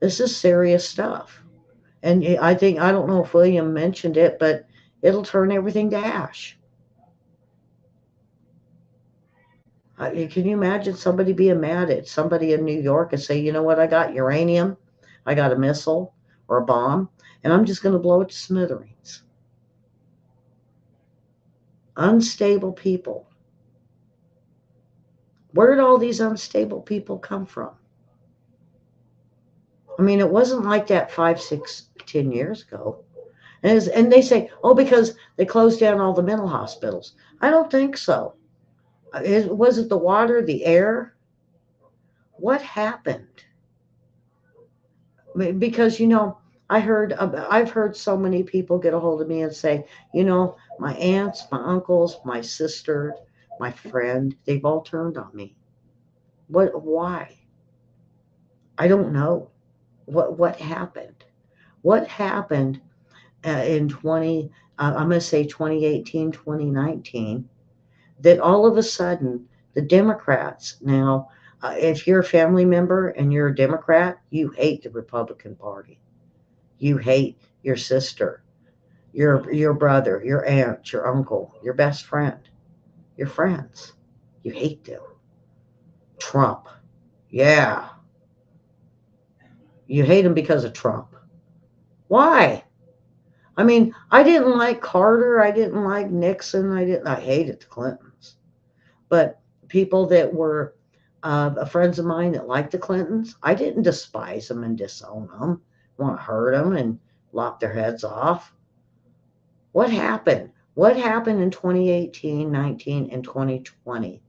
This is serious stuff. And I don't know if William mentioned it, but it'll turn everything to ash. Can you imagine somebody being mad at somebody in New York and say, you know what, I got uranium, I got a missile or a bomb, and I'm just going to blow it to smithereens? Unstable people. Where did all these unstable people come from? I mean, it wasn't like that 5, 6, 10 years ago. And they say, oh, because they closed down all the mental hospitals. I don't think so. Was it the water, the air? What happened? Because I've heard so many people get a hold of me and say, my aunts, my uncles, my sister, my friend, they've all turned on me. Why? I don't know. What happened? What happened in 20, I'm going to say 2018, 2019, that all of a sudden the Democrats now, if you're a family member and you're a Democrat, you hate the Republican Party. You hate your sister, your brother, your aunt, your uncle, your best friend, your friends. You hate them. Trump. Yeah. You hate him because of Trump. Why? I mean, I didn't like Carter. I didn't like Nixon. I hated the Clintons. But people that were friends of mine that liked the Clintons, I didn't despise them and disown them, want to hurt them and lop their heads off. What happened? What happened in 2018, 19, and 2020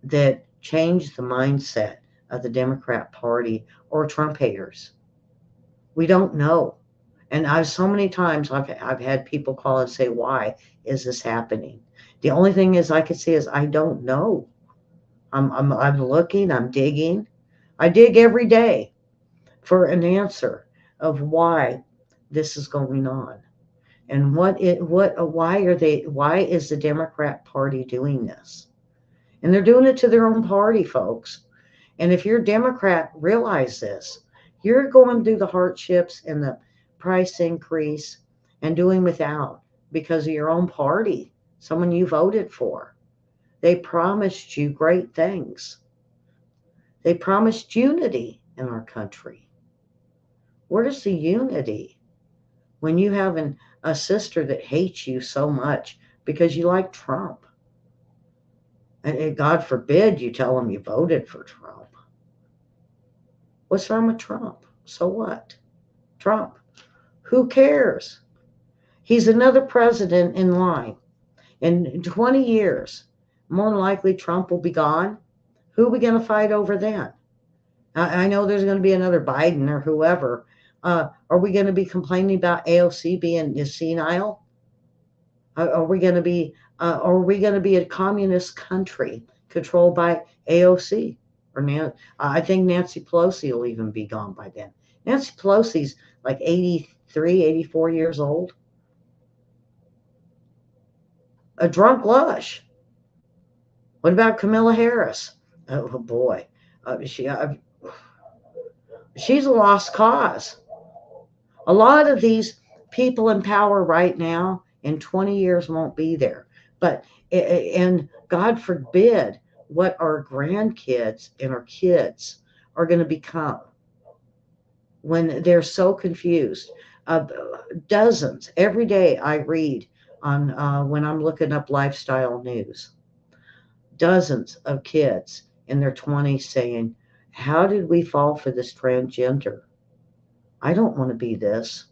that changed the mindset of the Democrat Party or Trump haters? We don't know. And I've so many times I've had people call and say, "Why is this happening?" The only thing is I can see is I don't know. I'm looking, I'm digging. I dig every day for an answer of why this is going on. And why is the Democrat Party doing this? And they're doing it to their own party, folks. And if you're a Democrat, realize this. You're going through the hardships and the price increase and doing without because of your own party, someone you voted for. They promised you great things. They promised unity in our country. Where's the unity when you have a sister that hates you so much because you like Trump? And God forbid you tell them you voted for Trump. What's wrong with Trump? So what? Trump. Who cares? He's another president in line. In 20 years, more than likely Trump will be gone. Who are we going to fight over then? I know there's going to be another Biden or whoever. Are we going to be complaining about AOC being senile? Are we going to be? Are we going to be a communist country controlled by AOC? I think Nancy Pelosi will even be gone by then. Nancy Pelosi's like 83, 84 years old. A drunk lush. What about Kamala Harris? Oh boy, she's a lost cause. A lot of these people in power right now in 20 years won't be there. But, and God forbid what our grandkids and our kids are going to become when they're so confused. Uh, Dozens, every day I read on when I'm looking up lifestyle news, dozens of kids in their 20s saying, "How did we fall for this transgender? I don't want to be this.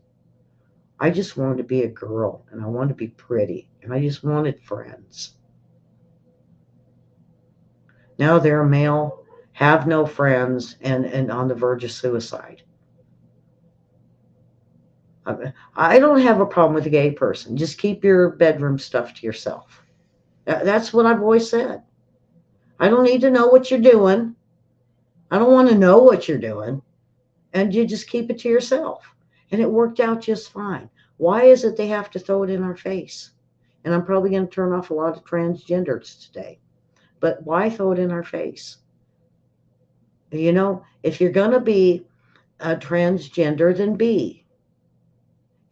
I just wanted to be a girl and I wanted to be pretty and I just wanted friends." Now they're a male, have no friends, and on the verge of suicide. I don't have a problem with a gay person. Just keep your bedroom stuff to yourself. That's what I've always said. I don't need to know what you're doing. I don't want to know what you're doing. And you just keep it to yourself. And it worked out just fine. Why is it they have to throw it in our face? And I'm probably going to turn off a lot of transgenders today. But why throw it in our face? You know, if you're going to be a transgender, then be.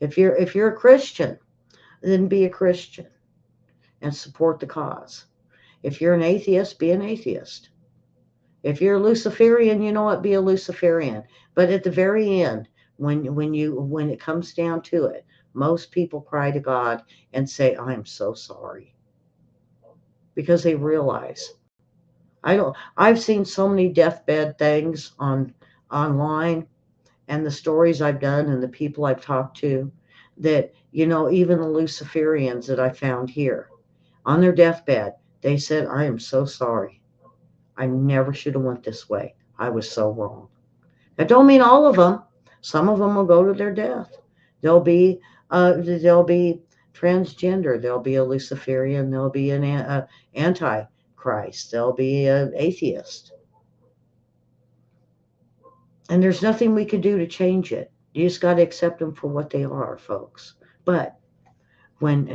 If you're a Christian, then be a Christian and support the cause. If you're an atheist, be an atheist. If you're a Luciferian, you know what, be a Luciferian. But at the very end, when it comes down to it, most people cry to God and say, "I am so sorry," because they realize. I've seen so many deathbed things online, and the stories I've done and the people I've talked to, that even the Luciferians that I found here on their deathbed, they said, "I am so sorry. I never should have went this way. I was so wrong." That don't mean all of them. Some of them will go to their death. They'll be transgender. They'll be a Luciferian. They'll be an antichrist. They'll be an atheist. And there's nothing we can do to change it. You just got to accept them for what they are, folks. But when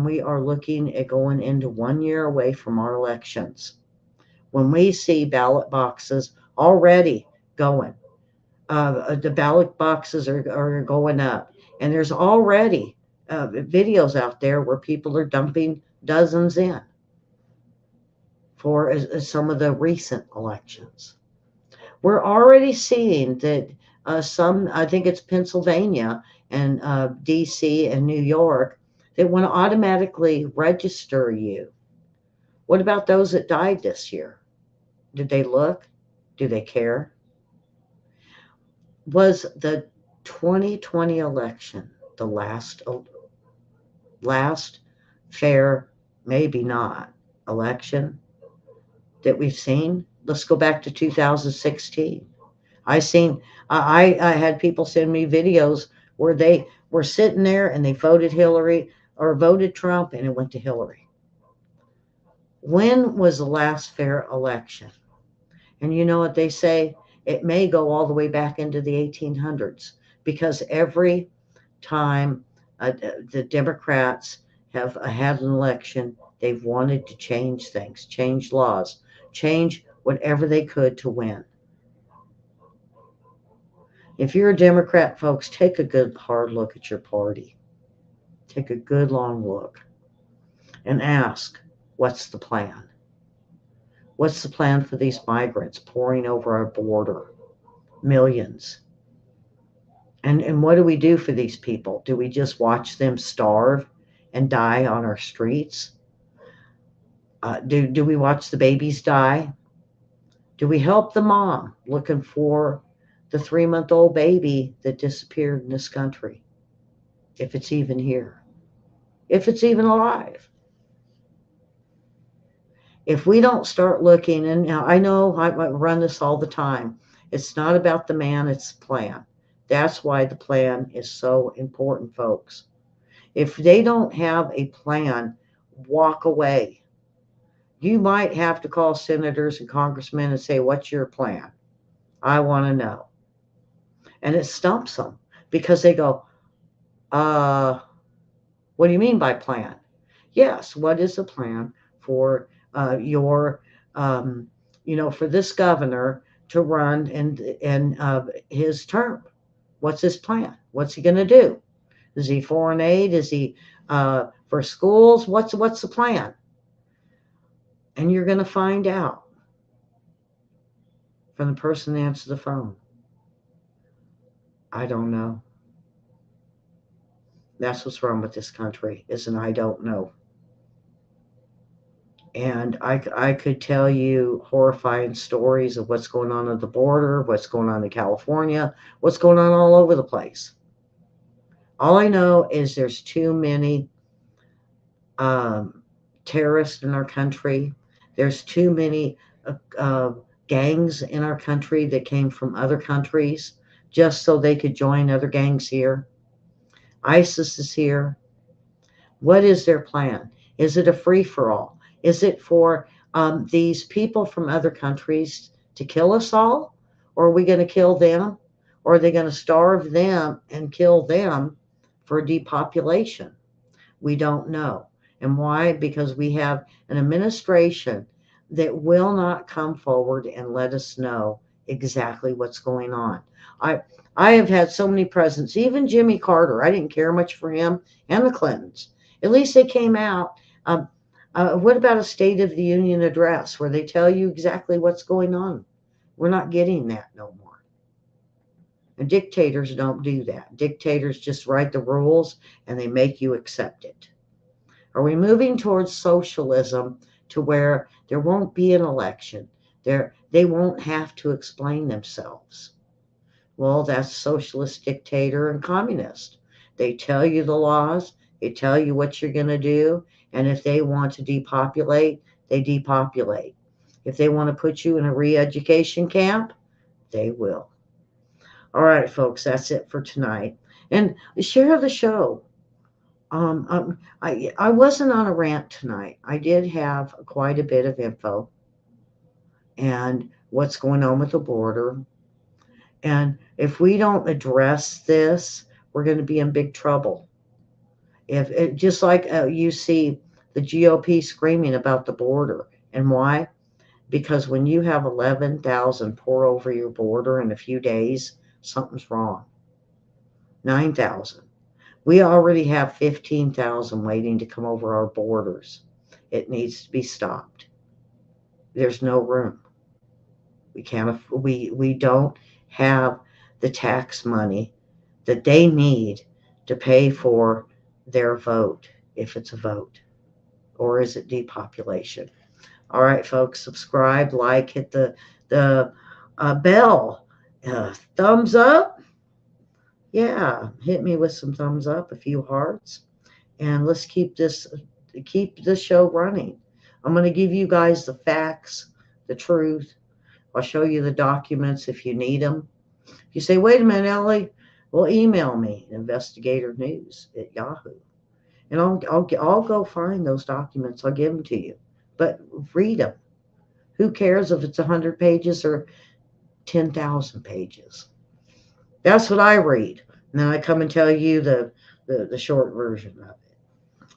we are looking at going into 1 year away from our elections, when we see ballot boxes already going, the ballot boxes are going up, and there's already videos out there where people are dumping dozens in for some of the recent elections. We're already seeing that some, I think it's Pennsylvania and DC and New York, they want to automatically register you. What about those that died this year? Did they look? Do they care? Was the 2020 election the last fair, maybe not, election that we've seen? Let's go back to 2016. I had people send me videos where they were sitting there and they voted Hillary or voted Trump and it went to Hillary. When was the last fair election? And you know what they say? It may go all the way back into the 1800s because every time the Democrats have had an election, they've wanted to change things, change laws, change whatever they could to win. If you're a Democrat, folks, take a good hard look at your party. Take a good long look and ask, what's the plan? What's the plan for these migrants pouring over our border? Millions. And what do we do for these people? Do we just watch them starve and die on our streets? Do we watch the babies die? Do we help the mom looking for the 3-month-old baby that disappeared in this country? If it's even here, if it's even alive. If we don't start looking, and now I know I run this all the time, it's not about the man, it's the plan. That's why the plan is so important, folks. If they don't have a plan, walk away. You might have to call senators and congressmen and say, what's your plan? I want to know. And it stumps them because they go, what do you mean by plan? Yes, what is the plan for your, for this governor to run in his term? What's his plan? What's he going to do? Is he foreign aid? Is he for schools? What's the plan? And you're going to find out from the person that answers the phone. I don't know. That's what's wrong with this country, is an I don't know. And I could tell you horrifying stories of what's going on at the border, what's going on in California, what's going on all over the place. All I know is there's too many terrorists in our country. There's too many gangs in our country that came from other countries just so they could join other gangs here. ISIS is here. What is their plan? Is it a free for all? Is it for these people from other countries to kill us all? Or are we going to kill them? Or are they going to starve them and kill them for depopulation? We don't know. And why? Because we have an administration that will not come forward and let us know exactly what's going on. I have had so many presidents, even Jimmy Carter. I didn't care much for him, and the Clintons. At least they came out. What about a State of the Union address where they tell you exactly what's going on? We're not getting that no more. And dictators don't do that. Dictators just write the rules and they make you accept it. Are we moving towards socialism to where there won't be an election? They won't have to explain themselves. Well, that's socialist, dictator, and communist. They tell you the laws, they tell you what you're going to do, and if they want to depopulate, they depopulate. If they want to put you in a re-education camp, they will. All right, folks, that's it for tonight. And share the show. I wasn't on a rant tonight. I did have quite a bit of info and what's going on with the border. And if we don't address this, we're going to be in big trouble. If it, just like you see the GOP screaming about the border, and why? Because when you have 11,000 pour over your border in a few days, something's wrong. 9,000. We already have 15,000 waiting to come over our borders. It needs to be stopped. There's no room. We don't have the tax money that they need to pay for their vote, if it's a vote, or is it depopulation? All right, folks, subscribe, like, hit the bell, thumbs up. Yeah, hit me with some thumbs up, a few hearts, and let's keep this show running. I'm going to give you guys the facts, the truth. I'll show you the documents if you need them. You say, wait a minute, Ellie, Well, email me, investigatornews at Yahoo. And I'll go find those documents. I'll give them to you. But read them. Who cares if it's 100 pages or 10,000 pages? That's what I read. And then I come and tell you the short version of it.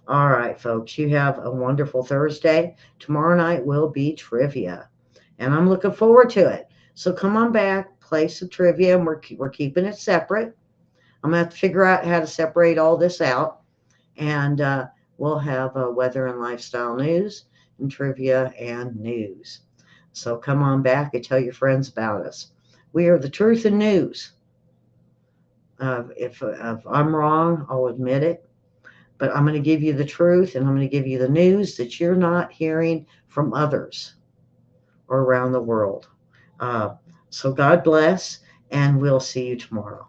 All right, folks, you have a wonderful Thursday. Tomorrow night will be trivia, and I'm looking forward to it. So come on back, play some trivia, and we're keeping it separate. I'm gonna have to figure out how to separate all this out, and we'll have weather and lifestyle news and trivia and news. So come on back and tell your friends about us. We are the truth and news. If I'm wrong, I'll admit it. But I'm going to give you the truth, and I'm going to give you the news that you're not hearing from others or around the world. Uh, so God bless, and we'll see you tomorrow.